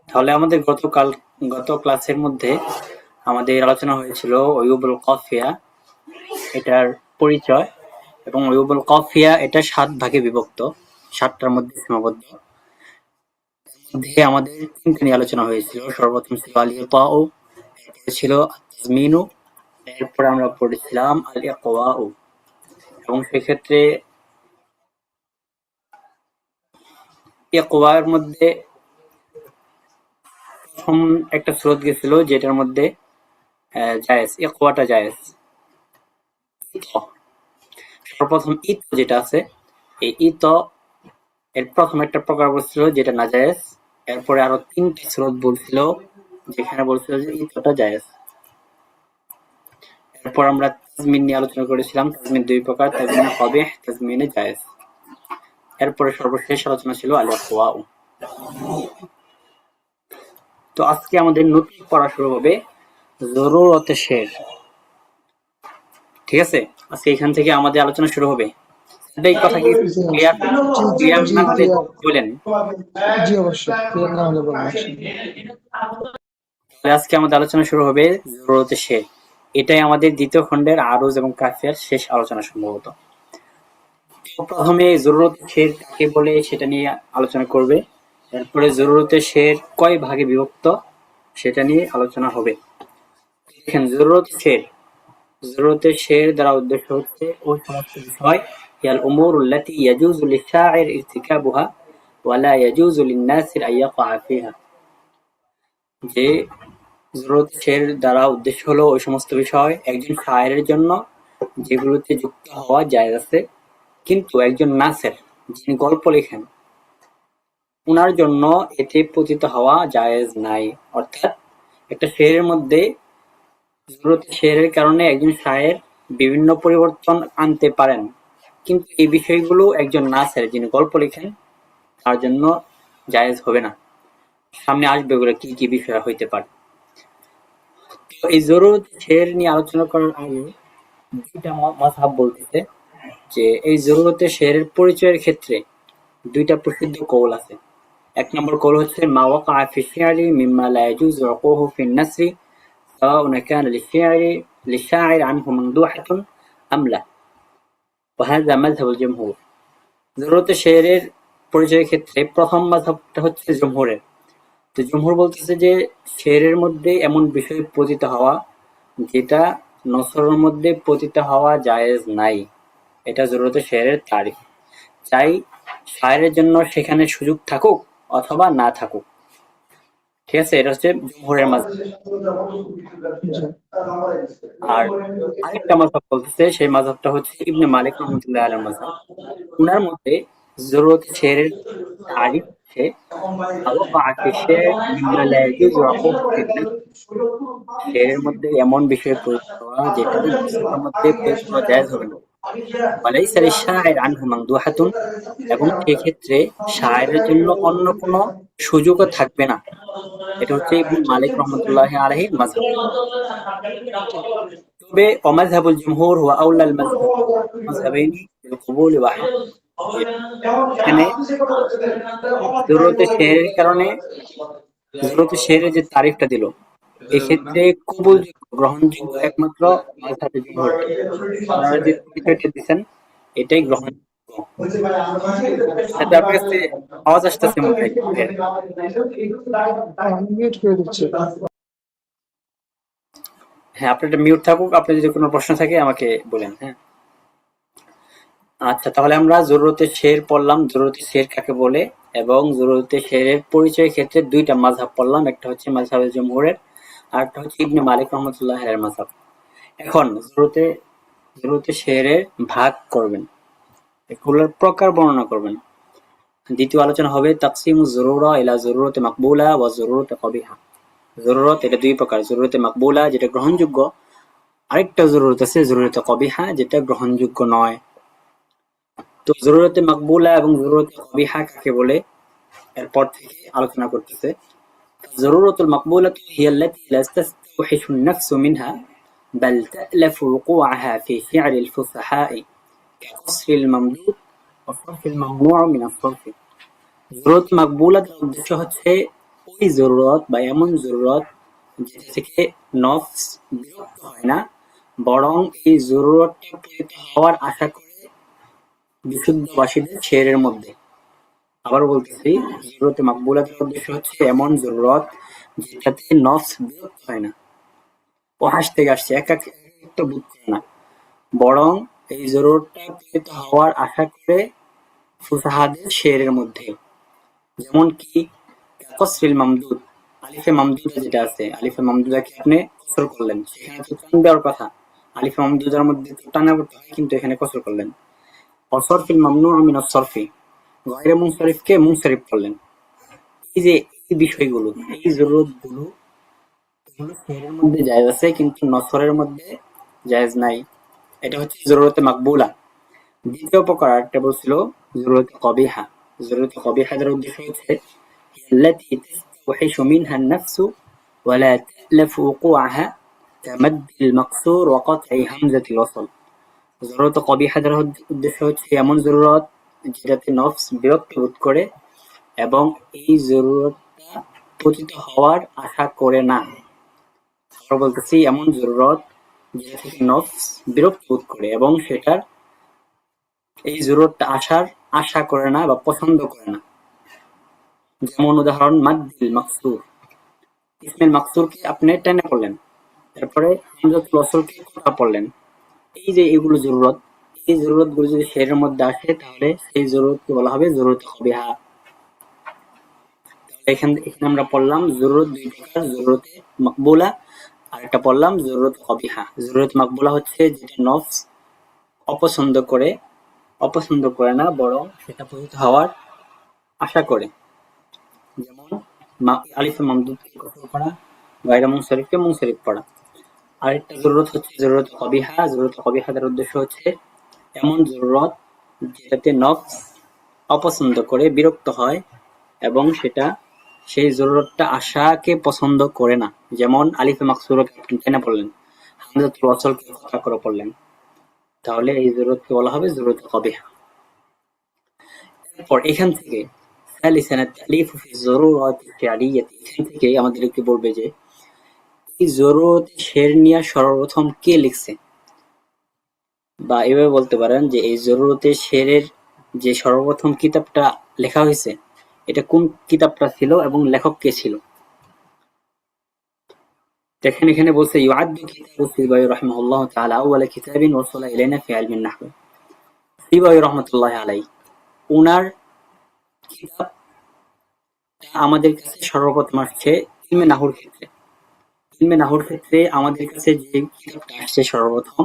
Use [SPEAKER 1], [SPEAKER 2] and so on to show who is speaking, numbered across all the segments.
[SPEAKER 1] তাহলে আমাদের গত ক্লাসের মধ্যে আমাদের আলোচনা হয়েছিল ওয়ুবুল কফিয়া, এটার পরিচয়, এবং ওয়ুবুল কফিয়া এটা ৭ ভাগে বিভক্ত, ৭টার মধ্যে সীমাবদ্ধ। মধ্যে আমাদের ৩টা নিয়ে আলোচনা হয়েছিল। সর্বপ্রথম ছিল আল ইতাউ, এরপরে ছিল তাজমিনু, এরপরে আমরা পড়েছিলাম আল ইকওয়াউ। এবং সেক্ষেত্রে ইকওয়ার মধ্যে প্রথম একটা সূরত গেছিল যেটার মধ্যে জায়েজ, ইকওয়াটা জায়েজ। সর্বপ্রথম ইত যেটা আছে, এই ইত এর প্রথম একটা প্রকার বলছিল যেটা নাজায়েজ। এরপরে আরো ৩টি সূরত বলছিল যেখানে বলছিল যে ইতটা জায়েজ। এরপর আমরা তাজমিন নিয়ে আলোচনা করেছিলাম। তাজমিন ২ প্রকার, তাজমিনে কবিহ, তাজমিনে জায়েজ। এরপরে সর্বশেষ আলোচনা ছিল আল ইকওয়াউ। তো আজকে আমাদের নতুন পড়া শুরু হবে জরুরতে শের। ঠিক আছে, আজকে এখান থেকে আমাদের আলোচনা শুরু হবে। এই কথা কি ক্লিয়ার ক্লিয়ার না হলে বলেন।
[SPEAKER 2] জি অবশ্যই, ক্লিয়ার না হলে বলবেন।
[SPEAKER 1] তাহলে আজকে আমাদের আলোচনা শুরু হবে জরুরতে শের। এটাই আমাদের দ্বিতীয় খণ্ডের আরজ এবং কাফিয়ার শেষ আলোচনা সম্ভবত। প্রথমে জরুরতে শের কাকে বলে সেটা নিয়ে আলোচনা করবে। এরপরে জরুরতে শের কয় ভাগে বিভক্ত সেটা নিয়ে আলোচনা হবে। দেখেন, জরুরতে শের দ্বারা উদ্দেশ্য হচ্ছে ওই সমস্ত বিষয় ইয়াল উমুর আল্লাতী ইয়াজুজু লিশ-শাইর ইরতিকাবুহা ওয়া লা ইয়াজুজু লিন-নাসি আন ইয়াকা ফিহা। যে জরুরতে শের দ্বারা উদ্দেশ্য হলো ওই সমস্ত বিষয় একজন শায়েরের জন্য যেগুলোতে যুক্ত হওয়া জায়েজ আছে, কিন্তু একজন নাসের যিনি গল্প লেখেন উনার জন্য এতে পতিত হওয়া জায়েজ নাই। অর্থাৎ একটা শেরের মধ্যে জরুরতে শেরের কারণে একজন শায়ের বিভিন্ন পরিবর্তন আনতে পারেন, কিন্তু এই বিষয়গুলো একজন নাসের যিনি গল্প লেখেন তার জন্য জায়েজ হবে না। সামনে আসবে ওগুলো কি কি বিষয় হইতে পারে। তো এই জরুরত শের নিয়ে আলোচনা করার আগে দুইটা মাযহাব বলতেছে যে এই জরুরতে শেরের পরিচয়ের ক্ষেত্রে দুইটা প্রসিদ্ধ কৌল আছে। এক নম্বর কৌল হচ্ছে মা ওয়াকা ফি শি'রি মিম্মা লা ইয়াজুজু উকুহু ফি নাসরি সাওয়াউন কানা লিশ-শাইর আনহু মামদুহাতুন আম লা, ওয়া হাযা মাযহাবুল জুমহুর। জরুরতে শেরের পরিচয়ের ক্ষেত্রে প্রথম মাযহাবটা হচ্ছে জুমহুরের। তো জুমহুর বলতেছে যে শেরের মধ্যে এমন বিষয় পতিত হওয়া যেটা নসরের মধ্যে পতিত হওয়া জায়েজ নাই, এটা জরুরতে শেরের তারিফ। চাই শায়েরের জন্য সেখানে সুযোগ থাকুক অথবা না থাকুক। ঠিক আছে, এটা হচ্ছে জুমহুরের মাযহাব। আর আরেকটা মাযহাব বলতেছে, সেই মাযহাবটা হচ্ছে ইবনে মালিক রাহমাতুল্লাহি আলাইহির মাযহাব। উনার মতে জরুরতে শেরের তারিফ হচ্ছে ওয়াকা ফি শি'r মিম্মা লা ইয়াজুজু উকুহু ফি নাসর। শেরের মধ্যে এমন বিষয় প্রয়োগ করা যেটা নসরের মধ্যে প্রয়োগ করা জায়েজ হবে না। ওয়ালাইসা লিশ-শাইর আনহু মামদুহাতুন, এবং সেক্ষেত্রে শায়েরের জন্য অন্য কোনো সুযোগও থাকবে না। এটা হচ্ছে ইবনে মালিক রাহমাতুল্লাহি আলাইহির মাযহাব। তবে ওয়ামাযহাবুল জুমহুর হুয়া আওলাল মাযহাবাইনি বিল কবুল ওয়া হাদ। এখানে জরুরতে শেরের কারণে জরুরতে শেরের যে তারিফটা দিল এক্ষেত্রে কবুলযোগ্য গ্রহণযোগ্য একমাত্র মাযহাবে জুমহুরটা। আপনারা যে পরিচয়টা দিচ্ছেন এটাই গ্রহণযোগ্য। সাথে আপনার কাছে আওয়াজ আসতেছে মনে হয়।
[SPEAKER 2] আমি মিউট করে দিচ্ছি।
[SPEAKER 1] হ্যাঁ, আপনার এটা মিউট থাকুক। আপনার যদি কোনো প্রশ্ন থাকে আমাকে বলেন। হ্যাঁ, আচ্ছা, তাহলে আমরা জরুরতে শের পড়লাম, জরুরতে শের কাকে বলে, এবং জরুরতে শেরের পরিচয়ের ক্ষেত্রে দুইটা মাযহাব পড়লাম, একটা হচ্ছে মাযহাবে জুমহুরের আর একটা হচ্ছে ইবনে মালিক রাহমাতুল্লাহি আলাইহির মাযহাব। এখন জরুরতে শেরের ভাগ করবেন, এগুলোর প্রকার বর্ণনা করবেন। দ্বিতীয় আলোচনা হবে তাকসিমুজ জরুরা ইলা জরুরতে মাকবুলা ওয়া জরুরতে কবিহা। জরুরত এটা দুই প্রকার, জরুরতে মাকবুলা যেটা গ্রহণযোগ্য, আরেকটা জরুরত আছে জরুরতে কবিহা যেটা গ্রহণযোগ্য নয়। তো জরুরতে মাকবুলা এবং জরুরতে কবিহা কাকে বলে এরপর থেকে আলোচনা করতেছে। জরুরতুল মাকবুলাতু হিয়া আল্লাতী লা তাস্তাওহিশু আন-নাফসু মিনহা বাল তা'লাফু ওকুআহা ফি ফি'লিল ফুসাহা'i কাকসরিল মামদুদ ওয়া সরফিল মামনু'উ মিনাস সরফি। জরুরত মাকবুলা উদ্দেশ্য হচ্ছে ওই জরুরত বা এমন জরুরত যেটা থেকে নফস বিরক্ত হয় না, বরং এই জরুরতটা পূরিত হওয়ার আশা করে বিশুদ্ধবাসীদের শেরের মধ্যে। আবার বলতেছি, জরুরতে মাকবুলাতের উদ্দেশ্য হচ্ছে এমন জরুরত যেটাতে নফস বিরক্ত হয় না, ও হাসতে আসছে একাকিত্ব বোধ করে না, বরং এই জরুরতটা পূরিত হওয়ার আশা করে ফুসাহাদের শেরের মধ্যে। যেমন কি কসরিল মামদুদ, আলিফে মামদুদা যেটা আছে, আলিফে মামদুদাকে আপনি কসর করলেন, সেখানে তো টান দেওয়ার কথা, আলিফে মামদুদার মধ্যে তো টানা করতে হয়, কিন্তু এখানে কসর করলেন। অসরফিল মামনু মিনাস সরফি, গয়রে মুনসারিফকে মুনসারিফ করলেন। এই যে এই বিষয়গুলো, এই জরুরত গুলো, এগুলো শেরের মধ্যে জায়েজ আছে কিন্তু নসরের মধ্যে জায়েজ নাই। এটা হচ্ছে জরুরতে মাকবুলা। দ্বিতীয় প্রকার আরেকটা বলছিল জরুরতে কবিহা। জরুরতে কবিহা এর উদ্দেশ্য হচ্ছে التي تستوحش منها النفس ولا تألف وقوعها كمد المقصور وقطع همزة الوصل। জরুরত কবিহা দ্বারা উদ্দেশ্য হচ্ছে এমন জরুরত যেটাতে নফস বিরক্ত বোধ করে এবং এই জরুরতটা পতিত হওয়ার আশা করে না। আবার বলতেছি, এমন জরুরত যেটা থেকে নফস বিরক্ত বোধ করে এবং সেটার এই জরুরতটা আশা করে না বা পছন্দ করে না। যেমন উদাহরণ মাদ্দিল মাকসুর, ইসমিল মাকসুরকে আপনি টেনে পড়লেন, তারপরে হামজাতুল ওয়াসলকে কোথা পড়লেন। এই যে এগুলো জরুরত, এই জরুরত গুলো যদি শেরের মধ্যে আসে তাহলে সেই জরুরতকে বলা হবে জরুরত কবিহা। এখানে আমরা পড়লাম জরুরত দুই প্রকার, জরুরতে মাকবুলা আর একটা পড়লাম জরুরত কবিহা। জরুরত মাকবুলা হচ্ছে যেটা নফস অপছন্দ করে না, বরং সেটা পূরিত হওয়ার আশা করে। যেমন আলিফে মামদুদকে কসর করা, গায়রে মুনসারিফকে মুনসারিফ পড়া। আরেকটা জরুরত হচ্ছে জরুরত কবিহা। জরুরত কবিহার উদ্দেশ্য হচ্ছে এমন জরুরত যেটাতে নফস অপছন্দ করে, বিরক্ত হয় এবং সেটা সেই জরুরতটা আশাকে পছন্দ করে না। যেমন আলিফে মাকসুরকে আপনি টেনে পড়লেন, হামজাতুল ওয়াসলকে কথা করে পড়লেন, তাহলে এই জরুরতকে বলা হবে জরুরত কবিহা। এরপর এখান থেকে এখান থেকে আমাদেরকে বলবে যে এই জরুরত শের নিয়া সর্বপ্রথম কে লিখছে, বা এভাবে বলতে পারেন যে এই জরুরতে শেরের যে সর্বপ্রথম কিতাবটা লেখা হয়েছে এটা কোন কিতাবটা ছিল এবং লেখক কে ছিল। দেখেন এখানে বলছে ইউআদ্দু কিতাবু সিবায়ী রাহিমাহুল্লাহ তাআলা আউয়ালা কিতাবিন ওয়াসালা ইলাইনা ফি ইলমিন নাহব। সিবায়ী রাহমাতুল্লাহি আলাইহি, উনার কিতাব আমাদের কাছে সর্বপ্রথম আসছে ইলমে নাহর ক্ষেত্রে। ইলমে নাহর ক্ষেত্রে আমাদের কাছে যে কিতাবটা আসছে সর্বপ্রথম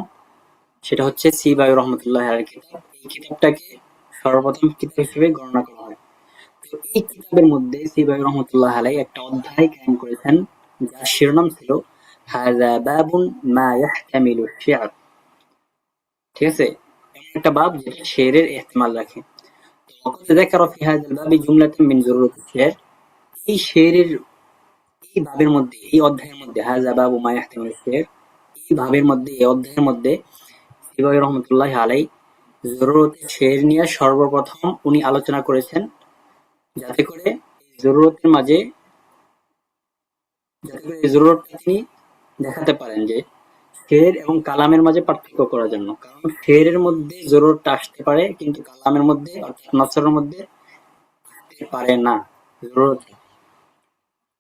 [SPEAKER 1] সেটা হচ্ছে সিবায়ী রাহমাতুল্লাহি আলাইহির কিতাব। এই কিতাবটাকে সর্বপ্রথম কিতাব হিসেবে গণনা করা হয়। তো এই কিতাবের মধ্যে সিবায়ী রাহমাতুল্লাহি আলাইহি একটা অধ্যায় কায়েম করেছেন যার শিরোনাম ছিল হাযা বাবুন মা ইয়াহতামিলু শি'r। ঠিক আছে, এমন একটা বাব যেটা শেরের ইহতিমাল রাখে। وقد ذكر في هذا الباب جملة من ضرورة الشعر। এই শেরের এই ভাবের মধ্যে, এই অধ্যায়ের মধ্যে হাযা বাবু মা ইয়াহতামিলু শি'r, এই ভাবের মধ্যে, এই অধ্যায়ের মধ্যে সিবায়ী রহমতুল্লাহ আলাই জরুরতে শের নিয়ে সর্বপ্রথম উনি আলোচনা করেছেন, যাতে করে জরুরতের মাঝে জরুরতটা তিনি দেখাতে পারেন যে শের এবং কালামের মাঝে পার্থক্য করার জন্য। কারণ শেরের মধ্যে জরুরতটা আসতে পারে কিন্তু কালামের মধ্যে অর্থাৎ নসরের মধ্যে আসতে পারে না জরুরত।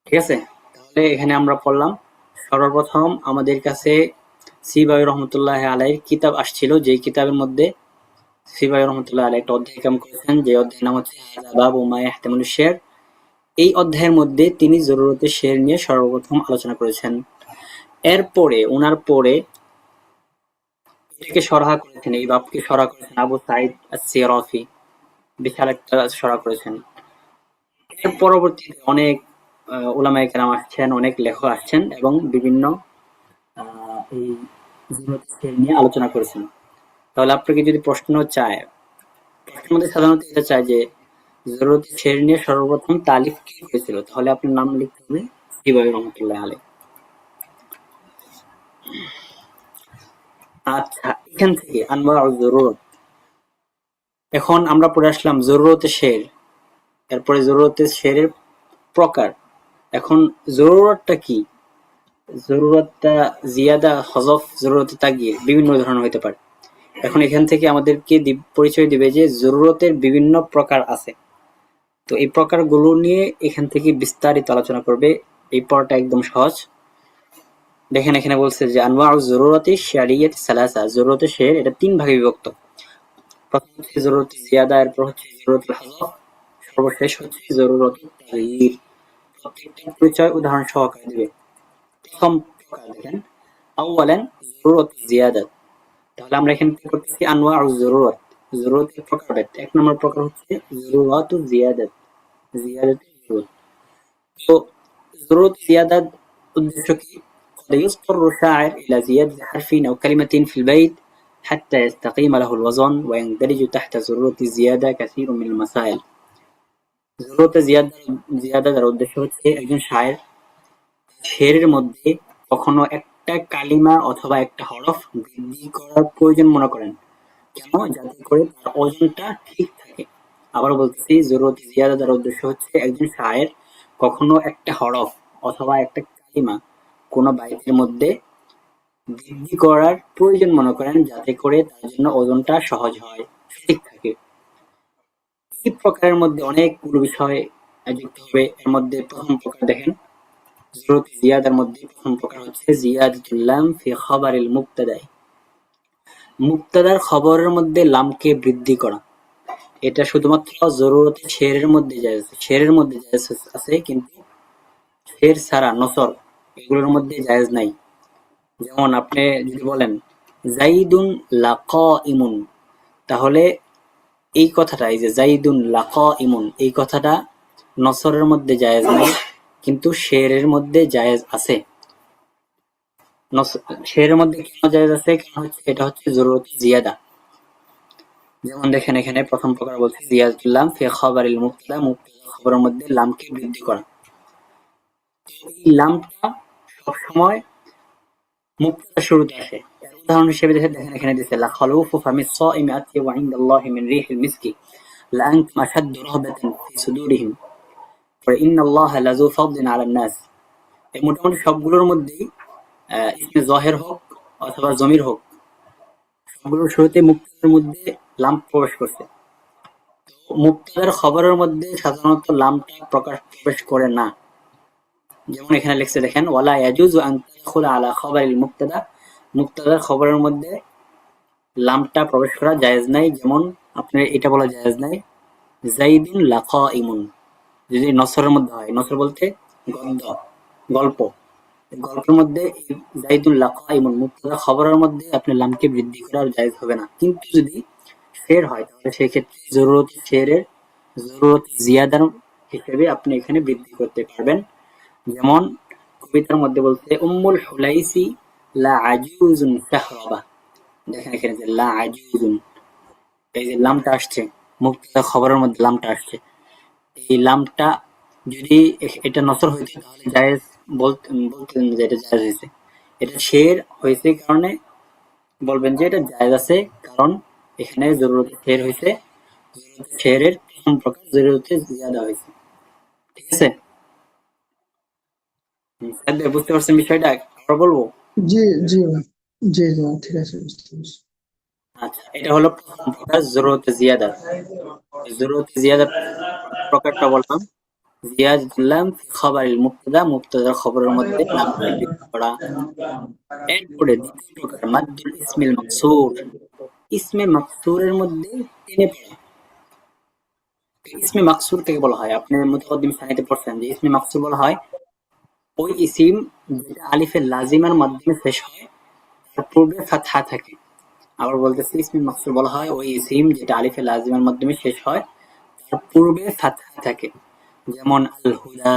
[SPEAKER 1] ঠিক আছে, তাহলে এখানে আমরা পড়লাম সর্বপ্রথম আমাদের কাছে সিবায়ী রহমতুল্লাহ আলাইহির কিতাব আসছিল, যেই কিতাবের মধ্যে সিবায়ী রহমতুল্লাহ আলাইহি একটা অধ্যায় কায়েম করেছেন, যে অধ্যায়ের নাম হচ্ছে হাযা বাবু মা ইয়াহতামিলু শি'r। এই অধ্যায়ের মধ্যে তিনি জরুরতে শের নিয়ে সর্বপ্রথম আলোচনা করেছেন। এরপরে উনার পরে এটাকে সরাহ করেছেন, এই বাবকে সরাহ করেছেন আবু সাঈদ আস-সিরাফি, বিশাল একটা সরাহ করেছেন। এর পরবর্তীতে অনেক উলামায়ে কেরাম আসছেন, অনেক লেখক আসছেন এবং বিভিন্ন এই জরুরতে শের নিয়ে আলোচনা করেছেন। তাহলে আপনাকে যদি প্রশ্নের মধ্যে সাধারণত এটা চায় যে জরুরতে শের নিয়ে সর্বপ্রথম তালিফ কে করেছিল, তাহলে আপনার নাম লিখতে হবে সিবায়ী রহমতুল্লাহ আলাইহি। আচ্ছা, এখান থেকে আনওয়াউজ জরুরত। এখন আমরা পড়ে আসলাম জরুরতে শের। এরপরে জরুরতে শেরের প্রকার। এখন জরুরতটা কি? জরুরতটা জিয়াদা, হযফ, জরুরতে তাগয়ির বিভিন্ন ধরনের হতে পারে। এখন এখান থেকে আমাদেরকে পরিচয় দিবে যে জরুরতের বিভিন্ন প্রকার আছে। তো এই প্রকারগুলো নিয়ে এখান থেকে বিস্তারিত আলোচনা করবে। এই পড়াটা একদম সহজ। দেখেন এখানে বলছে যে আনওয়াউ জরুরতি শারিয়াতি সালাসা, জরুরতে শের এটা তিন ভাগে বিভক্ত। প্রথম হচ্ছে জরুরতে জিয়াদা, এরপর হচ্ছে জরুরতুল হযফ, সর্বশেষ হচ্ছে জরুরতুত তাগয়ির। প্রত্যেকটা পরিচয় উদাহরণ সহকারে দিবে। প্রথম প্রকার দেখেন, আউয়ালান জরুরতুল জিয়াদা। তাহলে আমরা এখানে কি করতেছি? আনওয়াউ জরুরত, জরুরতের প্রকারভেদ। এক নম্বর প্রকার হচ্ছে জরুরাতুল জিয়াদাত, জিয়াদাতুল জরুরত। তো জরুরত জিয়াদার উদ্দেশ্য কি? قد يضطر الشاعر إلى زيادة حرف أو كلمة في البيت حتى يستقيم له الوزن ويندرج تحت ضرورة الزيادة كثير من المسائل. জরুরতে জিয়াদার উদ্দেশ্য হচ্ছে একজন শায়ের শেরের মধ্যে কখনো একটা কালিমা অথবা একটা হরফ বৃদ্ধি করার প্রয়োজন মনে করেন। কেন? যাতে করে তার ওজনটা ঠিক থাকে। আবার বলতেছি, জরুরত জিয়াদার উদ্দেশ্য হচ্ছে একজন শায়ের কখনো একটা হরফ অথবা একটা কালিমা কোনো বাইতের মধ্যে বৃদ্ধি করার প্রয়োজন মনে করেন, যাতে করে তার জন্য ওজনটা সহজ হয়, সঠিক থাকে। এই প্রকারের মধ্যে অনেকগুলো বিষয় যুক্ত হবে। এর মধ্যে প্রথম প্রকার দেখেন, জরুরত জিয়াদার মধ্যে প্রথম প্রকার হচ্ছে জিয়াদাতুল লাম ফি খাবারিল মুবতাদাই। মুবতাদার খবরের মধ্যে লামকে বৃদ্ধি করা। এটা শুধুমাত্র জরুরতে শেরের মধ্যে জায়েজ, শেরের মধ্যে জায়েজ আছে, কিন্তু শের ছাড়া নসর এগুলোর মধ্যে জায়েজ নাই। যেমন আপনি যদি বলেন জাইদুন লাকাইমুন, তাহলে এই কথাটা, এই যে জাইদুন লাকাইমুন, এই কথাটা নসরের মধ্যে জায়েজ নাই, কিন্তু শেরের মধ্যে জায়েজ আছে। শেরের মধ্যে কেন জায়েজ আছে? কারণ হচ্ছে এটা হচ্ছে জরুরত জিয়াদা। যেমন দেখেন এখানে প্রথম প্রকার বলছে জিয়াদাতুল লাম ফি খাবারিল মুবতাদা, মুবতাদা খবরের মধ্যে লামকে বৃদ্ধি করা। এই লামটা সবসময় মুবতাদার শুরুতে আসে। এর উদাহরণ হিসেবে দেখেন এখানে দিয়েছে লা খালুফু ফামিস সাইমি আতইয়ু ইনদাল্লাহি মিন রিহিল মিসকি লা আনতুম আশাদ্দু রাহবাতান ফি সুদুরিহিম ওয়া ইন্নাল্লাহা লাযু ফাদলিন আলান নাস। এই মোটামুটি সবগুলোর মধ্যেই ইসমে জহের হোক অথবা জমির হোক, সবগুলোর শুরুতে মুবতাদার মধ্যে লাম প্রবেশ করছে। মুবতাদার খবরের মধ্যে সাধারণত লামটা প্রবেশ করে না। যেমন এখানে লিখছে দেখেন ওয়ালা ইয়াজুজু আন তাদখুলা আলা খাবারিল মুবতাদা, মুবতাদার খবরের মধ্যে লামটা প্রবেশ করা জায়েজ নাই। যেমন আপনার এটা বলা জায়েজ নাই জাইদুন লাকাইমুন, যদি নসরের মধ্যে হয়। নসর বলতে গদ্য, গল্প। গল্পের মধ্যে জাইদুন লাকাইমুন মুবতাদা খবরের মধ্যে আপনি লামকে বৃদ্ধি করা জায়েজ হবে না। কিন্তু যদি শের হয় তাহলে সেই ক্ষেত্রে জরুরত শেরের জরুরত জিয়াদার হিসেবে আপনি এখানে বৃদ্ধি করতে পারবেন। যেমন কবিতার মধ্যে বলতে উম্মুল হুলাইসি লা আজুজুন শাহরাবা। দেখেন এখানে যে লা আজুজুন, এই যে লামটা আসছে, মুবতাদা খবরের মধ্যে লামটা আসছে, এই লামটা যদি এটা নসর হইতো তাহলে জায়েজ বলতেন যে এটা জায়েজ হয়েছে। এটা শের হয়েছে কারণে বলবেন যে এটা জায়েজ আছে, কারণ এখানে জরুরত শের হয়েছে, জরুরত শেরের প্রথম প্রকার জরুরতে জিয়াদা হয়েছে। ঠিক আছে? স্যার বুঝতে পারছেন বিষয়টা? আবার বলবো?
[SPEAKER 2] জি জি ভাই। জি জি ভাই, ঠিক আছে, বুঝতে পারছি।
[SPEAKER 1] আচ্ছা, এটা হলো প্রথম প্রকার জরুরতে জিয়াদা। জরুরতে জিয়াদার প্রকারটা বললাম জিয়াদাতুল লাম ফি খাবারিল মুবতাদা, মুবতাদার খবরের মধ্যে লামকে বৃদ্ধি করা। এরপরে দ্বিতীয় প্রকার মাদ্দুল ইসমিল মাকসুর, ইসমে মাকসুরের মধ্যে টেনে পড়া। ইসমে মাকসুর থেকে বলা হয়, আপনি মুতাকদ্দিম সানিতে পড়ছেন যে ইসমে মাকসুর বলা হয় ওই ইসিম যেটা আলিফে লাজিমার মাধ্যমে শেষ হয়, তার পূর্বে ফাতহা থাকে। আবার বলতেছি, ইসমে মাকসুর বলা হয় ওই ইসিম যেটা আলিফে লাজিমার মাধ্যমে শেষ হয়, তার পূর্বে ফাতহা থাকে। যেমন আল হুদা,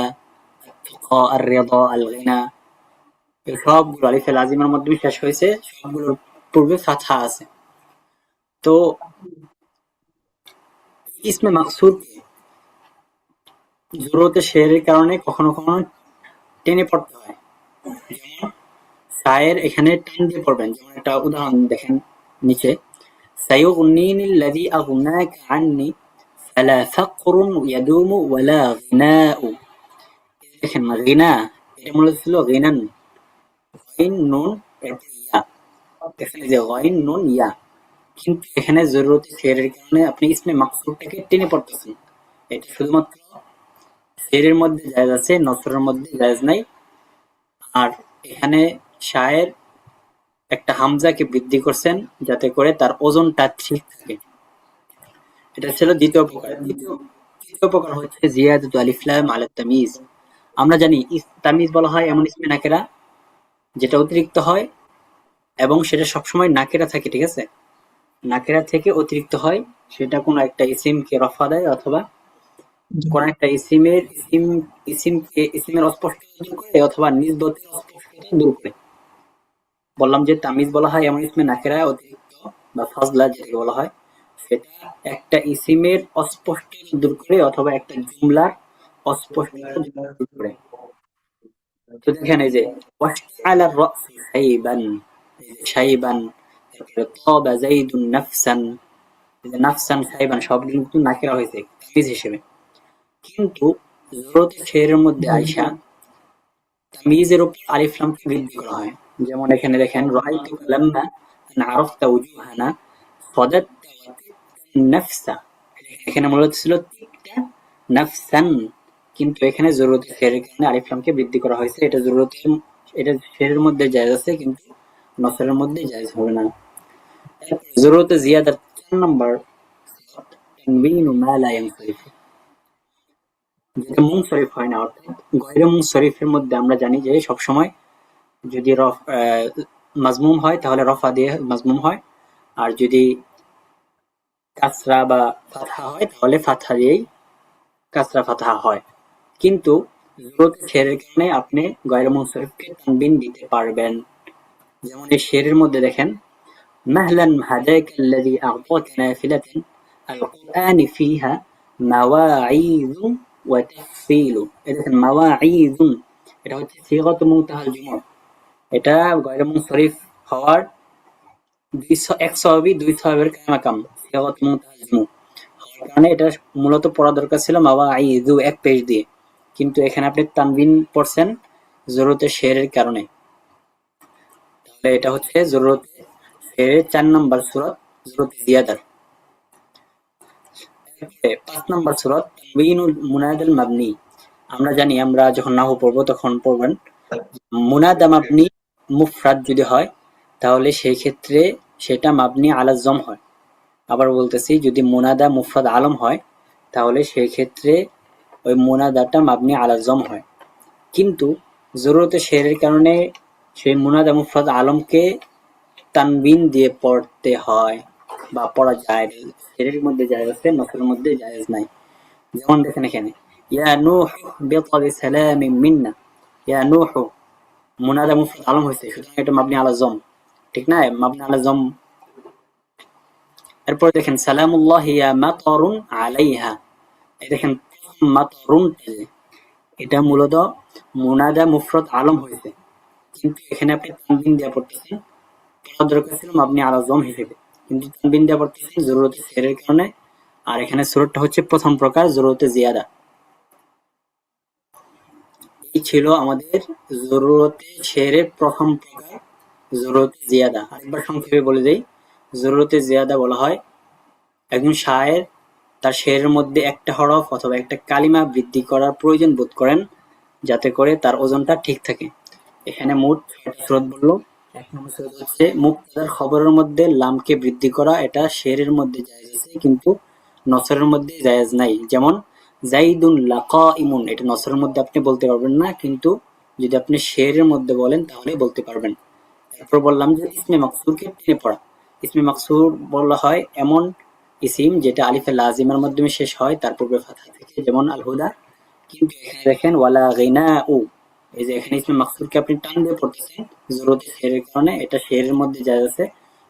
[SPEAKER 1] আত তুকা, আর রিদা, আল গিনা, এই সবগুলো আলিফে লাজিমার মাধ্যমে শেষ হয়েছে, সবগুলোর পূর্বে ফাতহা আছে। তো ইসমে মাকসুর জরুরতে শেরের কারণে কখনো কখনো টেনে পড়তে হয়। যেমন শায়ের এখানে টান দিয়ে পড়বেন। যেমন একটা উদাহরণ দেখেন নিচে, সায়ুগনিনিল্লাযী আগনাকা আন্নি ফালা ফাকরুন ইয়াদুমু ওয়ালা গিনাউ। দেখেন না, গিনা এটা মূলত ছিল গিনান, গইন নুন এরপর ইয়া। দেখেন এই যে গইন নুন ইয়া, কিন্তু এখানে জরুরতে ফেরের কারণে আপনি ইসমে মাকসুরটাকে টেনে পড়তেছেন। এটা শুধুমাত্র ফেরের মধ্যে জায়েজ আছে, নসরের মধ্যে জায়েজ নাই। আর এখানে শায়ের একটা হামজাকে বৃদ্ধি করছেন যাতে করে তার ওজনটা ঠিক থাকে। এটা ছিল দ্বিতীয় প্রকার। তৃতীয় প্রকার হচ্ছে জিয়াদাতু আলিফ লাম আলা তামিজ। আমরা জানি তামিজ বলা হয় এমন ইসমে নাকেরা যেটা অতিরিক্ত হয় এবং সেটা সবসময় নাকেরা থাকে, ঠিক আছে? নাকেরা থেকে অতিরিক্ত হয়, সেটা কোনো একটা ইসিমকে রফা দেয় অথবা
[SPEAKER 2] জি
[SPEAKER 1] কোন একটা ইসিমের অস্পষ্টতা দূর করে অথবা নিসবতের অস্পষ্টতা দূর করে। বললাম যে তামিজ বলা হয় এমন ইসমে নাকেরা অতিরিক্ত বা ফাজলা যেটাকে বলা হয়, সেটা একটা ইসিমের অস্পষ্টতা দূর করে অথবা একটা জুমলার অস্পষ্টতা দূর করে। তো দেখেন এই যে ওয়াশতাআলা রাসু শাইবান, এই যে শাইবান, তারপরে তাবা যাইদুন নাফসান, এই যে নাফসান শাইবান সবগুলো কিন্তু নাকেরা হয়েছে তামিজ হিসেবে। কিন্তু জরুরত শেরের মধ্যে
[SPEAKER 2] জি
[SPEAKER 1] আইসা তামিজের উপর আলিফ লামকে বৃদ্ধি করা হয়। যেমন এখানে দেখেন রাআইতুকা লাম্মা আন আরাফতা উজুহানা সাদাদতা ওয়া তিবতা নাফসা। এখানে মূলত ছিল তিবতা নাফসান, কিন্তু এখানে জরুরতের ফেরের কারণে আলিফ লামকে বৃদ্ধি করা হয়েছে। এটা ফেরের মধ্যে জায়েজ আছে কিন্তু নসরের মধ্যে জায়েজ হবে না। জরুরতে জিয়াদার ৪ নম্বর তানবিনু মা লা ইয়ানসরিফ, যেটা মুনসরিফ হয় না, অর্থাৎ গয়রে মুনসরিফের মধ্যে আমরা জানি যে সবসময় যদি মাজমুম হয় তাহলে রফা দিয়ে মাজমুম হয়, আর যদি কাসরা বা ফাতহা হয় তাহলে ফাতহা দিয়েই কাসরা ফাতহা হয়। কিন্তু জরুরতে শেরের কারণে আপনি গয়রে মুনসরিফকে তানবিন দিতে পারবেন। যেমন এই শেরের মধ্যে দেখেন মাহলান হাদাকা আল্লাযী আ'তাকা নাফিলাতান আল কুরআনি ফিহা মাওয়াঈযু ওয়া তাফসীলু। এই দেখেন মাওয়াঈযুন, এটা হচ্ছে সিগাতুল মুনতাহাল জুমুহ। এটা গয়রে মুনসরিফ হওয়ার এক সওয়াবই, দুই সওয়াবের কায়মাকাম। সিগাতুল মুনতাহাল জুমুহ হওয়ার কারণে এটা মূলত পড়া দরকার ছিল মাওয়াঈযু এক পেশ দিয়ে, কিন্তু এখানে আপনি তানবিন পড়ছেন জরুরতে শেরের কারণে। তাহলে এটা হচ্ছে জরুরতে শেরের ৪ নম্বর সূরত জরুরতে জিয়াদার। ৫ নম্বর সূরত তানবিনুল মুনাদাল মাবনি। আমরা জানি, আমরা যখন নাহু পড়বো তখন পড়বেন মুনাদা মাবনি মুফরাদ যদি হয় তাহলে সেই ক্ষেত্রে সেটা মাবনি আলা জম হয়। আবার বলতেছি, যদি মুনাদা মুফরাদ আলম হয় তাহলে সেই ক্ষেত্রে ওই মুনাদাটা মাবনি আলা জম হয়। কিন্তু জরুরতে শেরের কারণে সেই মুনাদা মুফরাদ আলমকে তানবিন দিয়ে পড়তে হয় বা পড়া যায়। শেরের মধ্যে জায়েজ আছে, নসরের মধ্যে জায়েজ নাই। যেমন দেখেন এখানে ইয়া নূহ বিতা বিসালামিন মিন্না, ইয়া নূহ মুনাদা মুফরাদ আলম হয়েছে, সুতরাং এটা মাবনি আলা জম, ঠিক না? মাবনি আলা জম। এরপর দেখেন সালামুল্লাহ ইয়া মাতারুন আলাইহা, এই দেখেন মাতারুন, এটা মূলত মুনাদা মুফরাদ আলম হয়েছে, কিন্তু এখানে আপনি তানবিন দিয়ে পড়তেছেন। পড়ার দরকার ছিল মাবনি আলা জম হিসেবে, কিন্তু তানবিন দিয়ে পড়তেছেন জরুরতে শেরের কারণে। আর এখানে সূরতটা হচ্ছে প্রথম প্রকার জরুরতে জিয়াদা। এই ছিল আমাদের জরুরতে শেরের প্রথম প্রকার জরুরতে জিয়াদা। আরেকবার সংক্ষেপে বলে দেই, জরুরতে জিয়াদা বলা হয় একজন শায়ের তার শেরের মধ্যে একটা হরফ অথবা একটা কালিমা বৃদ্ধি করার প্রয়োজন বোধ করেন যাতে করে তার ওজনটা ঠিক থাকে। এখানে মোট ৬টা সূরত বলল। ১ নম্বর সূরত হচ্ছে মুবতাদার খবরের মধ্যে লামকে বৃদ্ধি করা, এটা শেরের মধ্যে জায়েজ আছে কিন্তু নসরের মধ্যে জায়েজ নাই। যেমন জাইদুন লাকাইমুন, এটা নসরের মধ্যে আপনি বলতে পারবেন না, কিন্তু যদি আপনি শেরের মধ্যে বলেন তাহলে বলতে পারবেন। এরপর বললাম যে ইসমে মাকসুরকে টেনে পড়া। ইসমে মাকসুর বলা হয় এমন ইসিম যেটা আলিফে লাজিমের মাধ্যমে শেষ হয় তার পূর্বে ফাতহা থেকে, যেমন আল হুদা। কিন্তু এখানে দেখেন ওয়ালা গিনাউ, এই যে এখানে ইসমে মাকসুরকে আপনি টান দিয়ে পড়তেছেন জরুরতে শেরের কারণে, এটা শেরের মধ্যে জায়েজ আছে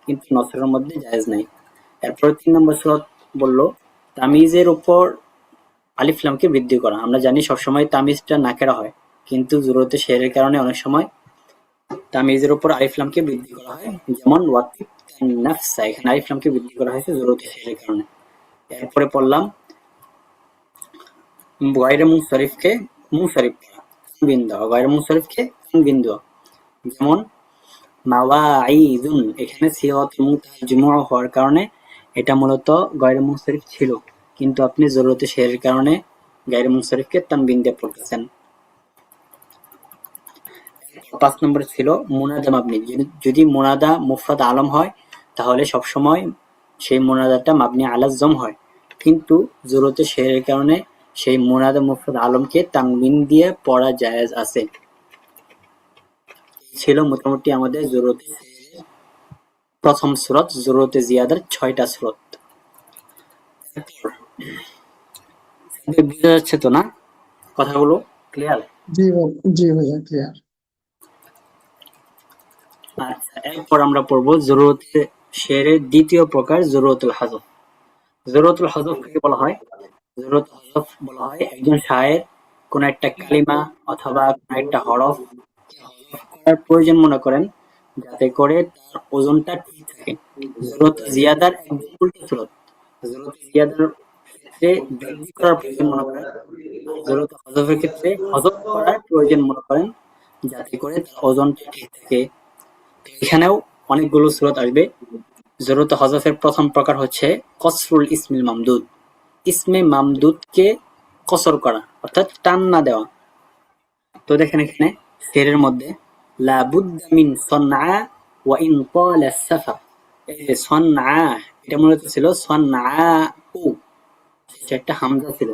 [SPEAKER 1] কিন্তু নসরের মধ্যে জায়েজ নাই। এরপর ৩ নম্বর সূরত বলল তামিজের উপর আলিফ লামকে বৃদ্ধি করা। আমরা জানি সবসময় তামিজটা নাকেরা হয়, কিন্তু জরুরতে শেরের কারণে অনেক সময় তামিজের উপর আলিফ লামকে বৃদ্ধি করা হয়। যেমন ওয়াতিবতান নাফসা, এখানে আলিফ লামকে বৃদ্ধি করা হয়েছে জরুরতে শেরের কারণে। এরপরে পড়লাম গয়রে মুনসারিফকে মুনসারিফ করা, তানবিন দেওয়া, গয়রে মুনসারিফকে তানবিন দেওয়া। যেমন মাওয়াঈদুন, এখানে সিগাতুল মুনতাহাল জুমুআ হওয়ার কারণে এটা মূলত গয়রে মুনসারিফ ছিল, কিন্তু আপনি জরুরতে শেরের কারণে গায়রে মুনসারিফকে তানবিন দিয়ে পড়তেছেন। ৫ নম্বরে ছিল মুনাদা মাবনি। যদি মুনাদা মুফরাদ আলম হয় তাহলে সবসময় সেই মুনাদাটা মাবনি আলা জম হয়, কিন্তু জরুরতে শেরের কারণে সেই মুনাদা মুফরাদ আলমকে তানবিন দিয়ে পড়া জায়েজ আছে। ছিল মোটামুটি আমাদের জরুরতে শেরের প্রথম সূরত, জরুরতে জিয়াদার ৬টা সূরত। বুঝা যাচ্ছে তো না কথাগুলো? ক্লিয়ার?
[SPEAKER 2] জি ভাইয়া ক্লিয়ার।
[SPEAKER 1] আচ্ছা, এরপর আমরা পড়বো জরুরতে শেরের দ্বিতীয় প্রকার জরুরতুল হাযফ। জরুরতুল হাযফ কাকে বলা হয়? জরুরতুল হাযফ বলা হয় একজন শায়ের কোন একটা কালিমা অথবা কোন একটা হরফ করার প্রয়োজন মনে করেন যাতে করে তার ওজনটা ঠিক থাকে। জরুরত জিয়াদার একদম উল্টো সূরত। জরুরত জিয়াদার ক্ষেত্রে বৃদ্ধি করার প্রয়োজন মনে করেন, জরুরত হযফের ক্ষেত্রে হযফ করার প্রয়োজন মনে করেন যাতে করে তার ওজনটা ঠিক থাকে। এখানেও অনেকগুলো সূরত আসবে। জরুরত হযফের প্রথম প্রকার হচ্ছে কসরুল ইসমিল মামদুদ। ইসমে মামদুদকে কসর করা অর্থাৎ টান না দেওয়া। তো দেখেন এখানে শেরের মধ্যে লা বুদ্দা মিন সনআ ওয়া ইন তালা সাফা, এই যে সনআ এটা মূলত ছিল সনআউ, সেটা একটা হামজা ছিল,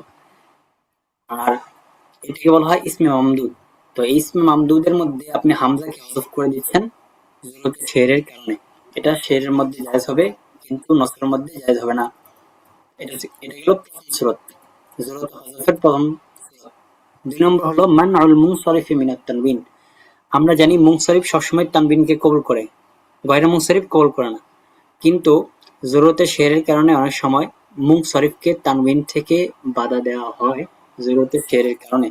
[SPEAKER 1] আর এটাকে বলা হয় ইসমে মামদুদ। তো এই ইসমে মামদুদের মধ্যে আপনি হামজাকে হযফ করে দিচ্ছেন জরুরত শেরের কারণে। এটা শেরের মধ্যে জায়েজ হবে কিন্তু নসরের মধ্যে জায়েজ হবে না। এটা হলো প্রথম সূরত, জরুরত হযফের প্রথম সূরত। ২ নম্বর হলো মানউল মুনসারিফি মিনাত তানবিন। আমরা জানি মুনসারিফ সবসময় তানবিনকে কবুল করে, গয়রে মুনসারিফ কবুল করে না, কিন্তু জরুরতে শেরের কারণে অনেক সময় মুনসারিফকে তানবিন থেকে বাধা দেওয়া হয় জরুরতে শেরের কারণে।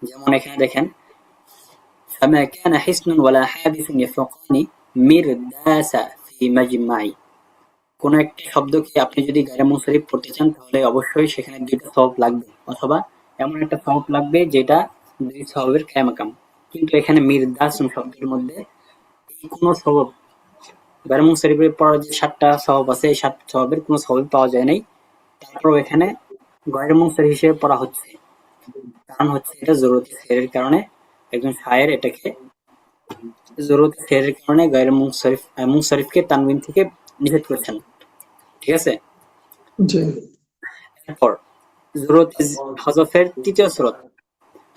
[SPEAKER 1] যেমন এখানে দেখেন ফামা কানা হিসনুন ওয়ালা হাদিসুন ইয়াফুকানি মিরদাসা ফি মাজমাই। কোন একটা শব্দকে আপনি যদি গায়রে মুনসারিফ পড়তে চান তাহলে অবশ্যই সেখানে ২টা সওয়াব লাগবে, অথবা এমন একটা সওয়াব লাগবে যেটা ২ সওয়াবের কায়মাকাম। কিন্তু এখানে মিরদাসুন শব্দের মধ্যে এই কোনো সওয়াব, গায়রে মুনসারিফের পড়ার যে ৭টা সওয়াব আছে এই ৭ সওয়াবের কোনো সওয়াবই পাওয়া যায় নাই। তারপরেও এখানে গয়রে মুনসারিফ হিসেবে পড়া হচ্ছে, কারণ হচ্ছে এটা জরুরতে শেরের কারণে একজন শায়ের এটাকে জরুরতে শেরের কারণে গয়রে মুনসারিফকে তানবিন থেকে নিষেধ করছেন। ঠিক আছে?
[SPEAKER 2] জি
[SPEAKER 1] এরপর জরুরত হযফের তৃতীয় সূরত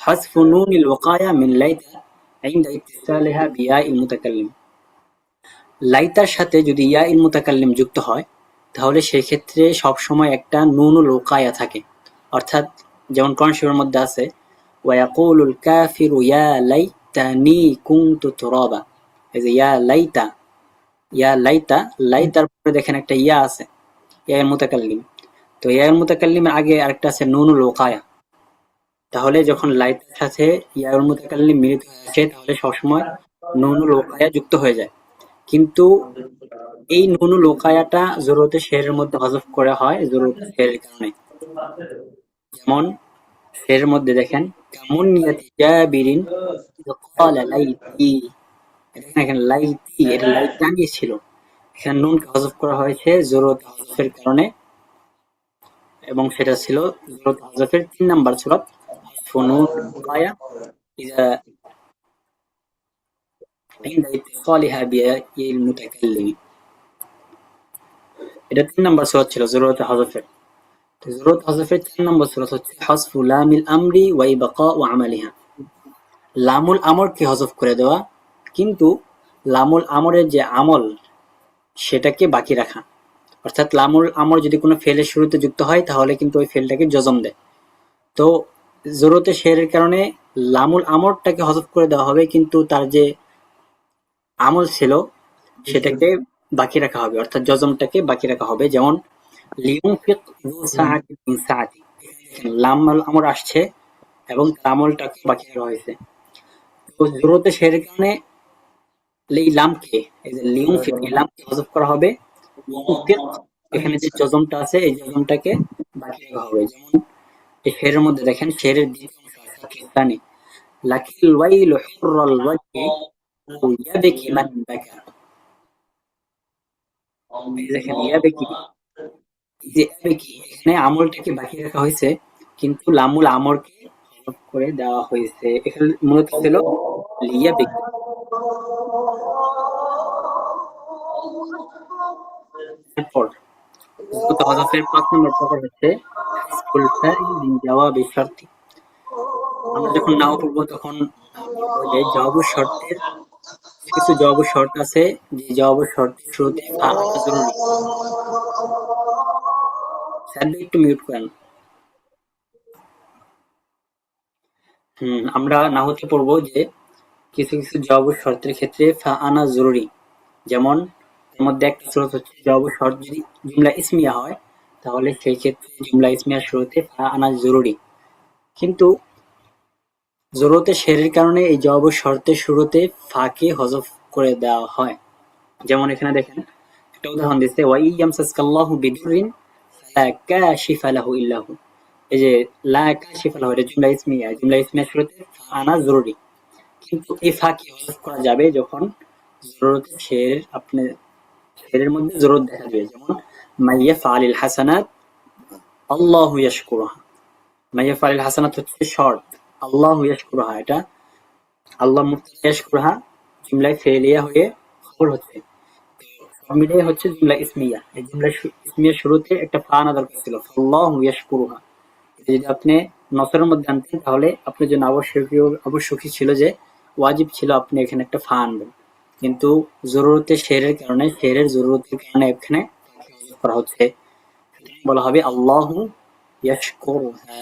[SPEAKER 1] হাযফু নুনিল ওয়াকায়া মিন লাইতা ইনদা ইত্তিসালিহা বিয়াইল মুতাকাল্লিম। লাইতার সাথে যদি ইয়া ইল মুতাকাল্লিম যুক্ত হয় তাহলে সেই ক্ষেত্রে সবসময় একটা নুনুল ওয়াকায়া থাকে, অর্থাৎ যেমন কোরআন শরীফের মধ্যে আছে ওয়া ইয়াকুলুল কাফিরু ইয়া লাইতানি কুনতু তুরাবা। এই যে ইয়া লাইতা, ইয়া লাইতা, লাইতার পরে দেখেন একটা ইয়া আছে, ইয়া ইল মুতাকাল্লিম। তো ইয়া ইল মুতাকাল্লিমের আগে আরেকটা আছে নুনুল ওয়াকায়া। তাহলে যখন লাইতার সাথে ইয়া ইল মুতাকাল্লিম মিলিত হয়ে আসে তাহলে সবসময় নুনুল ওয়াকায়া যুক্ত হয়ে যায়, কিন্তু এই নুনুল ওকায়াটা জরুরতে শেরের মধ্যে হযফ করা হয় জরুরতে শেরের কারণে। যেমন শেরের মধ্যে দেখেন কামুনিয়াতি জাবিরিন ইয ক্বালা লাইতি, দেখেন এখানে লাইতি, এটা লাইতানি ছিল, এখানে নুনকে হযফ করা হয়েছে জরুরতে হযফের কারণে, এবং সেটা ছিল জরুরতে হযফের ৩ নাম্বার সূরত নুনুল ওকায়া ইযা ইনদা ইত্তিসালিহা বিয়াইল মুতাকাল্লিম। এটা ৩ নাম্বার সূরত ছিল জরুরতে হযফের। জরুরত হযফের ৪ নম্বর সূরত হচ্ছে হাযফু লামিল আমরি ওয়া ইবকাউ আমালিহা। লামুল আমরকে হযফ করে দেওয়া, কিন্তু লামুল আমরের যে আমল সেটাকে বাকি রাখা। অর্থাৎ লামুল আমর যদি কোনো ফেলের শুরুতে যুক্ত হয় তাহলে কিন্তু ওই ফেলটাকে জজম দেয়। তো জরুরতে শেরের কারণে লামুল আমরটাকে হযফ করে দেওয়া হবে, কিন্তু তার যে আমল ছিল সেটাকে বাকি রাখা হবে, অর্থাৎ জজমটাকে বাকি রাখা হবে। যেমন লিউনফিক যু সাআতিন মিন সাআতি, লামুল আমর আসছে এবং তার আমলটাকে বাকি রাখা হয়েছে। তো জরুরতে শেরের কারণে এই লামকে, এই যে লিউনফিক, এই লামকে হযফ করা হবে। ইউনফিক, এখানে যে জজমটা আছে এই জজমটাকে বাকি রাখা হবে। যেমন এই শেরের মধ্যে দেখেন শেরের দ্বিতীয় অংশ আছে কিস্তানি লাকিল ওয়াইলু হুররাল ওয়াজহি আও ইয়াবকি মান বাকা। এই দেখেন ইয়াবকি, এই যে ইয়াবকি এখানে আমলটাকে বাকি রাখা হয়েছে কিন্তু লামুল আমরকে হরফ করে দেওয়া হয়েছে। এখানে মূলত ছিল লিয়াবকি। এরপর জবত হযফের ৫ নম্বর প্রকার হচ্ছে হাযফুল ফাইল মিন জাওয়াবি শারতি। আমরা যখন নাও পড়বো তখন বলবো যে জবাব শর্তের কিছু কিছু জবাব শর্ত আছে যে জবাব শর্তের শুরুতে ফা আসা জরুরি। স্যার একটু মিউট করেন। আমরা নাহতে পড়বো যে কিছু কিছু জবাব শর্তের ক্ষেত্রে ফা আনা জরুরি। যেমন এর মধ্যে একটা সুরত হচ্ছে জবাব শর্ত যদি জুমলা ইসমিয়া হয় তাহলে সেই ক্ষেত্রে জুমলা ইসমিয়ার শুরুতে ফা আনা জরুরি। কিন্তু জরুরতে শেরের কারণে এই জবাব শর্তের শুরুতে ফাকে হযফ করে দেওয়া হয়। যেমন এখানে দেখেন একটা উদাহরণ দিচ্ছে ওয়া ইয়ামসাসকাল্লাহু বিদুররিন লা কাশিফা লাহু ইল্লা হু। এই যে লা কাশিফা লাহু এটা জুমলা ইসমিয়া, জুমলা ইসমিয়ার শুরুতে ফা আনা জরুরি। কিন্তু এই ফাকে হযফ করা যাবে যখন জরুরতে শের আপনি শেরের মধ্যে জরুরত দেখা যাবে। যেমন মাইয়া ফালিল হাসানাত আল্লাহু ইয়াশকুরুহা। মাইয়া ফালিল হাসানাত হচ্ছে শর্ত, আল্লাহু ইয়াশকুরুহা এটা আল্লাহ মুবতাদা ইয়াশকুরুহা জুমলায় ফেলিয়া হয়ে খবর হচ্ছে। সব মিলিয়ে হচ্ছে জুমলা ইসমিয়া। এই জুমলা ইসমিয়ার শুরুতে একটা ফা আনা দরকার ছিল, আল্লাহু ইয়াশকুরুহা। এটা যদি আপনি নসরের মধ্যে আনতেন তাহলে আপনার জন্য আবশ্যকই ছিল যে ওয়াজিব ছিল আপনি এখানে একটা ফা আনবেন। কিন্তু জরুরতে শেরের কারণে শেরের জরুরতের কারণে এখানে করা হচ্ছে, বলা হবে আল্লাহু ইয়াশকুরুহা।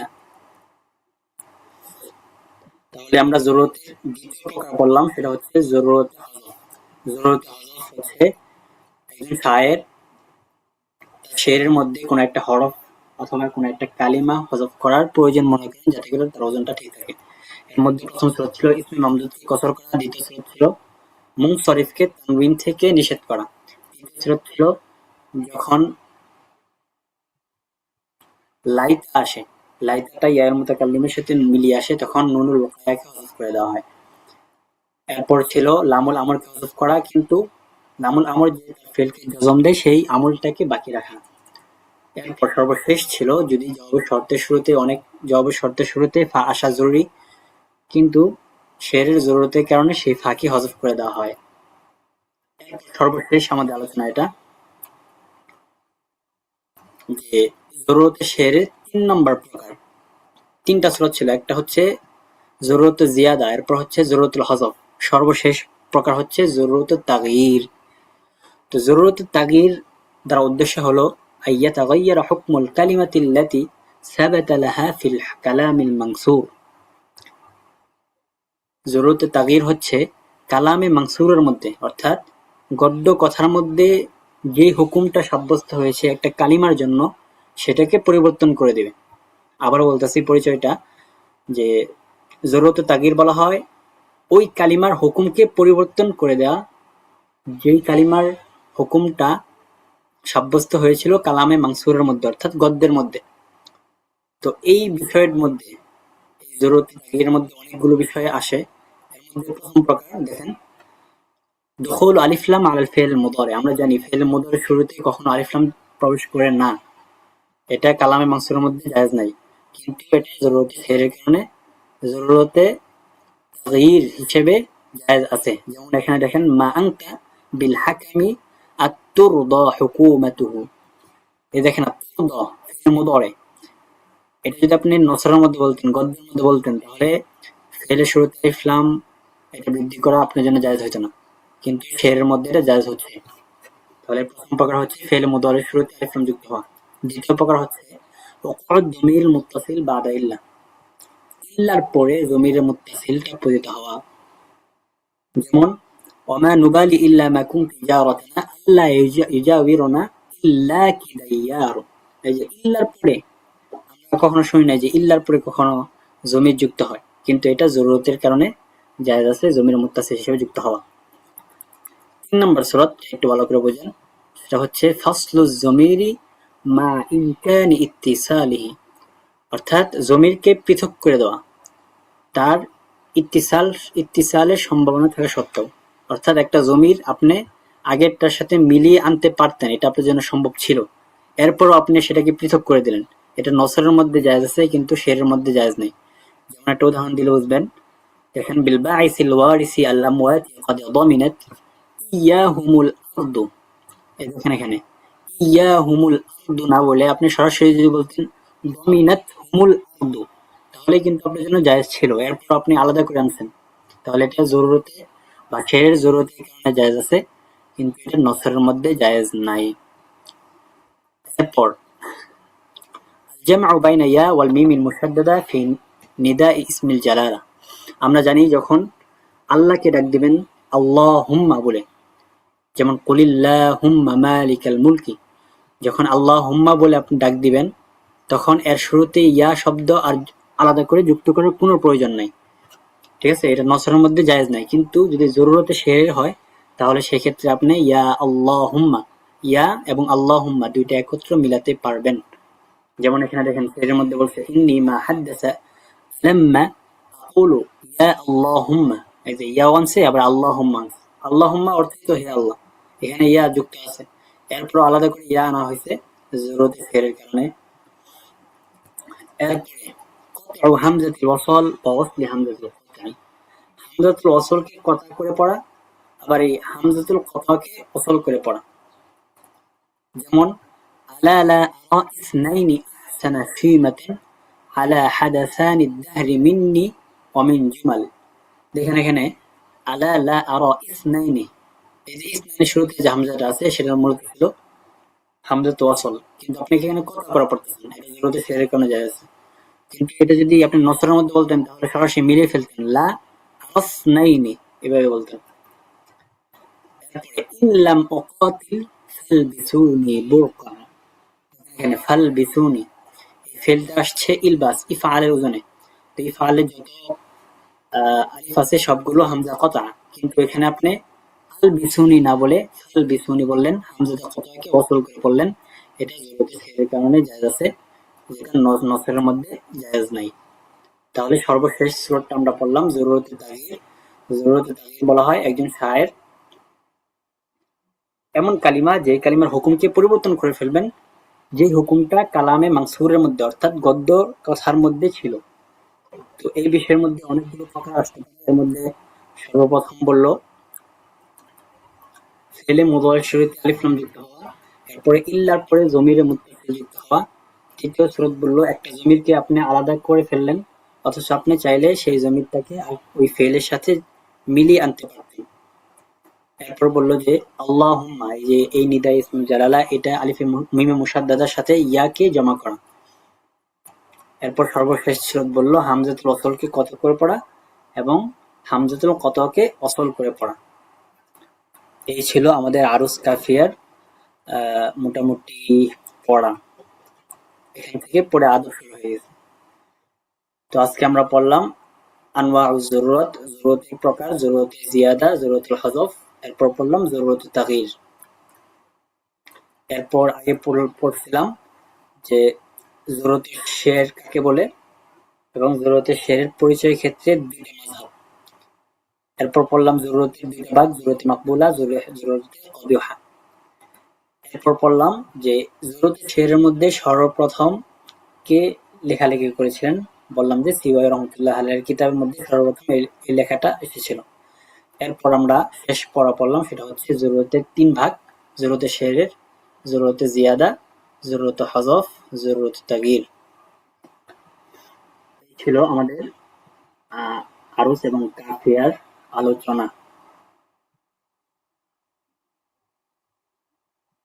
[SPEAKER 1] তাহলে আমরা জরুরতের দ্বিতীয় প্রকার বললাম সেটা হচ্ছে জরুরত হযফ। জরুরত হযফ হচ্ছে একজন শায়ের শেরের মধ্যে কোনো একটা হরফ অথবা কোনো একটা কালিমা হযফ করার প্রয়োজন মনে করেন যাতে করে তার ওজনটা ঠিক থাকে। এর মধ্যে প্রথম সুরত ছিল ইসমে মামদুদকে কসর করা, দ্বিতীয় সুরত ছিল মুনসরিফকে তানবিন থেকে নিষেধ করা, তৃতীয় সুরত ছিল যখন লাইতা আসে, লাইতাটা ইয়ার মুতাকাল্লিমের সাথে মিলিয়ে আসে তখন নুনুল ওয়াকিয়াকে হযফ করে দেওয়া হয়। এরপর ছিল লামুল আমরকে হযফ করা, কিন্তু লামুল আমর যে ফেলকে জজম দেয় সেই আমলটাকে বাকি রাখা। এরপর সর্বশেষ ছিল যদি জবাবের শর্তের শুরুতে ফা আসা জরুরি কিন্তু শেরের জরুরতের কারণে সেই ফাকে হযফ করে দেওয়া হয়। সর্বশেষ আমাদের আলোচনা এটা যে জরুরতে শেরের ৩ নম্বর প্রকার। ৩টা সুরত ছিল, একটা হচ্ছে জরুরত জিয়াদা, এরপর হচ্ছে জরুরতুল হযফ, সর্বশেষ প্রকার হচ্ছে জরুরত তাগয়ির। তো জরুরত তাগয়ির দ্বারা উদ্দেশ্য হলো আইয়াতাগায়্যারা হুকমুল কালিমাতিল্লাতি সাবাতা লাহা ফিল কালামিল মানসুর। জরুরত তাগয়ির হচ্ছে কালামে মানসুরের মধ্যে অর্থাৎ গদ্য কথার মধ্যে যে হুকুমটা সাব্যস্ত হয়েছে একটা কালিমার জন্য সেটাকে পরিবর্তন করে দেবে। আবার বলতেছি পরিচয়টা যে জরুরত তাগয়ির বলা হয় ওই কালিমার হুকুমকে পরিবর্তন করে দেয়া যেই কালিমার হুকুমটা সাব্যস্ত হয়েছিল কালামে মানসুরের মধ্যে অর্থাৎ গদ্যের মধ্যে। তো এই বিষয়ের মধ্যে এই জরুরত তাগয়িরের মধ্যে অনেকগুলো বিষয় আসে। এর মধ্যে প্রথম প্রকার দেখেন দুখুল আলিফ লাম আলাল ফি'ল মুদারি। আমরা জানি ফি'ল মুদারির শুরুতে কখনো আলিফ লাম প্রবেশ করে না, এটা কালামে মানসুরের মধ্যে জায়েজ নাই। কিন্তু এটা জরুরতে শেরের কারণে জরুরতে তাগয়ির হিসেবে জায়েজ আছে। যেমন এখানে দেখেন মা আনতা বিল হাকামি আত-তুরদা হুকুমাতুহু। এই দেখেন আত-তুরদা ফি'ল মুদারি, এটা যদি আপনি নসরের মধ্যে বলতেন, গদ্যের মধ্যে বলতেন তাহলে ফেলের শুরুতে আলিফ লাম এটা বৃদ্ধি করা আপনার জন্য জায়েজ হতো না, কিন্তু শেরের মধ্যে এটা জায়েজ হচ্ছে। তাহলে প্রথম প্রকার হচ্ছে ফেল মুদারির শুরুতে আলিফ লাম যুক্ত হওয়া। দ্বিতীয় প্রকার হচ্ছে ওয়াকা'দ যমির মুত্তাসিল বাদা ইল্লা, ইল্লার পরে যমিরের মুত্তাসিলটা পতিত হওয়া। যেমন ওয়ামা নুবালি ইল্লা মা কুনতু জারাতানা আল্লা ইউজাবিরুনা ইল্লা কিদাইয়ার। এই যে ইল্লার পরে আমরা কখনো শুনি না যে ইল্লার পরে কখনো জমির যুক্ত হয়, কিন্তু এটা জরুরতের কারণে জায়েজ আছে জমির মুত্তাসিল হিসেবে যুক্ত হওয়া। ৩ নম্বর সূরা একটু ভালো করে বোঝেন, সেটা হচ্ছে ফাসলুজ যমিরি মা ইমকানি ইত্তিসালিহি। অর্থাৎ জমিরকে পৃথক করে দেওয়া, তার ইত্তিসালের সম্ভাবনা থাকা সত্ত্বেও। অর্থাৎ একটা জমির আপনি আগেরটার সাথে মিলিয়ে আনতে পারতেন, এটা আপনার জন্য সম্ভব ছিল, এরপরও আপনি সেটাকে পৃথক করে দিলেন। এটা নসরের মধ্যে জায়েজ আছে, কিন্তু শেরের মধ্যে জায়েজ নেই। যেমন একটা উদাহরণ দিলে বুঝবেন, দেখেন বিলবাইসিল ওয়ারিসি আল আমওয়াতি ক্বাদ দামিনাত ইয়াহুমুল আরদু। এই দেখেন এখানে ইয়াহুমুল আরদু না বলে আপনি সরাসরি যদি বলতেন দামিনাত হুমুল আরদু, তাহলে কিন্তু আপনার জন্য জায়েজ ছিল। এরপর আপনি আলাদা করে আনছেন, তাহলে এটা জরুরতে বা শেরের জরুরতের কারণে জায়েজ আছে, কিন্তু এটা নসরের মধ্যে জায়েজ নাই। এরপর জামউ বাইনা ইয়া ওয়াল মিমিল মুশাদ্দাদা ফি নিদাই ইসমিল জালালা। আমরা জানি যখন আল্লাহকে ডাক দিবেন আল্লাহুম্মা বলে, যেমন কুলিল্লাহুম্মা মালিকাল মুলকি, যখন আল্লাহুম্মা বলে আপনি ডাক দিবেন, তখন এর শুরুতে ইয়া শব্দ আর আলাদা করে যুক্ত করার কোনো প্রয়োজন নাই। ঠিক আছে, এটা নসরের মধ্যে জায়েজ নাই। কিন্তু যদি জরুরতে শেরের হয়, তাহলে সেক্ষেত্রে আপনি ইয়া আল্লাহুম্মা, ইয়া এবং আল্লাহুম্মা দুইটা একত্র মিলাতে পারবেন। যেমন এখানে দেখেন শেরের মধ্যে বলছে ইন্নী মা হাদ্দাসা লাম্মা আকুলু ইয়া আল্লাহুম্মা, এই যে ইয়া আনছে আবার আল্লাহুম্মা আনছে। আল্লাহুম্মা অর্থ হে আল্লাহ, এখানে ইয়া যুক্ত আছে, এরপর আলাদা করে ইয়া আনা হয়েছে জরুরতে শেরের কারণে। এরপরে কতউ হামজাতুল ওয়াসল বা ওয়াসলি হামজাতুল কতই, হামজাতুল ওয়াসলকে কতই করে পড়া, আবার এই হামজাতুল কতকে ওসল করে পড়া। যেমন আলা লা আরা ইসনাইনি আহসানা ফিমাতান আলা হাদাসানি দাহরি মিন্নি ওয়া মিন জুমাল। দেখেন এখানে আলা লা আরা ইসনাইনি, এই যে ইসনাইনি শুরুতে যে হামজাটা আছে সেটার মূলত ছিল হামজাতুল ওয়াসল, কিন্তু আপনি এখানে কত করে পড়তেছেন, এটা জরুরতে শেরের কারণে জায়েজ আছে। কিন্তু এটা যদি আপনি নসরের মধ্যে বলতেন, তাহলে সরাসরি মিলিয়ে ফেলতেন, লা আসনাইনি এভাবে বলতেন। ইল্লাম উকাতিল ফালবিসুনি বুরকা, এখানে ফালবিসুনি ফেলতে আসছে ইলবাস ইফআলের ওজনে, তো ইফআলের যত আলিফ আছে সবগুলো হামজা কতা, কিন্তু এখানে আপনি আলবিসুনি না বলে ফালবিসুনি বললেন, হামজাটা কতাকে ওসল করে বললেন। এটা জরুরতে শেরের কারণে জায়েজ আছে, যেটা নসরের মধ্যে জায়েজ নাই। তাহলে সর্বশেষ সূরাটা আমরা পড়লাম জরুরতে তাগয়ির। জরুরতে তাগয়ির বলা হয় একজন শায়ের এমন কালিমা যে কালিমার হুকুমকে পরিবর্তন করে ফেলবেন, যে হুকুমটা কালামে মানসুরের মধ্যে অর্থাৎ গদ্য কথার মধ্যে ছিল। তো এই বিষয়ের মধ্যে অনেকগুলো কথা আসতে পারে। এর মধ্যে সর্বপ্রথম বলল ফেলে মুদারির শুরুতে আলিফ লাম যুক্ত হওয়া, এরপরে ইল্লার পরে জমিরে মুত্তাসিল যুক্ত হওয়া। তৃতীয় সূরত বলল একটা জমিরকে আপনি আলাদা করে ফেললেন, অথচ আপনি চাইলে সেই জমিরটাকে ওই ফেলের সাথে মিলিয়ে আনতে পারতেন। এরপর বলল যে আল্লাহুম্মা, এই যে এই নিদা ইসমুল জালালা, এটা আলিফে মিমে মুশাদ্দাদার সাথে ইয়াকে জমা করা। এরপর সর্বশেষ সূরত বলল হামজাতুল ওসলকে কত করে পড়া এবং হামজাতুল কতকে ওসল করে পড়া। এই ছিল আমাদের আরুস কাফিয়ার মোটামুটি পড়া। এখান থেকে পড়ে আদব শুরু হয়ে গেছে। তো আজকে আমরা পড়লাম আনওয়াউজ জরুরত, জরুরতের প্রকার, জরুরতে জিয়াদা, জরুরতুল হযফ, এরপর পড়লাম জরুরতে তাগয়ির। এরপর আগে পড়ছিলাম যে জরুরতে শের কাকে বলে এবং জরুরতে শেরের পরিচয় ক্ষেত্রে দুইটা মাযহাব। এরপর পড়লাম জরুরতের দুইটা ভাগ, জরুরতে মাকবুলা, জরুরতে কবিহা। এরপর পড়লাম যে জরুরতে শেরের মধ্যে সর্বপ্রথম কে লেখালেখি করেছিলেন, বললাম যে সিবাই রহমতুল্লাহ আলাইহির কিতাবের মধ্যে সর্বপ্রথম এই লেখাটা এসেছিল। এরপর আমরা শেষ পড়া পড়লাম, সেটা হচ্ছে জরুরতের তিন ভাগ, জরুরতে শেরের, জরুরতে জিয়াদা, জরুরতে হযফ, জরুরতে তাগয়ির। ছিল আমাদের আরুস এবং কাফিয়ার আলোচনা।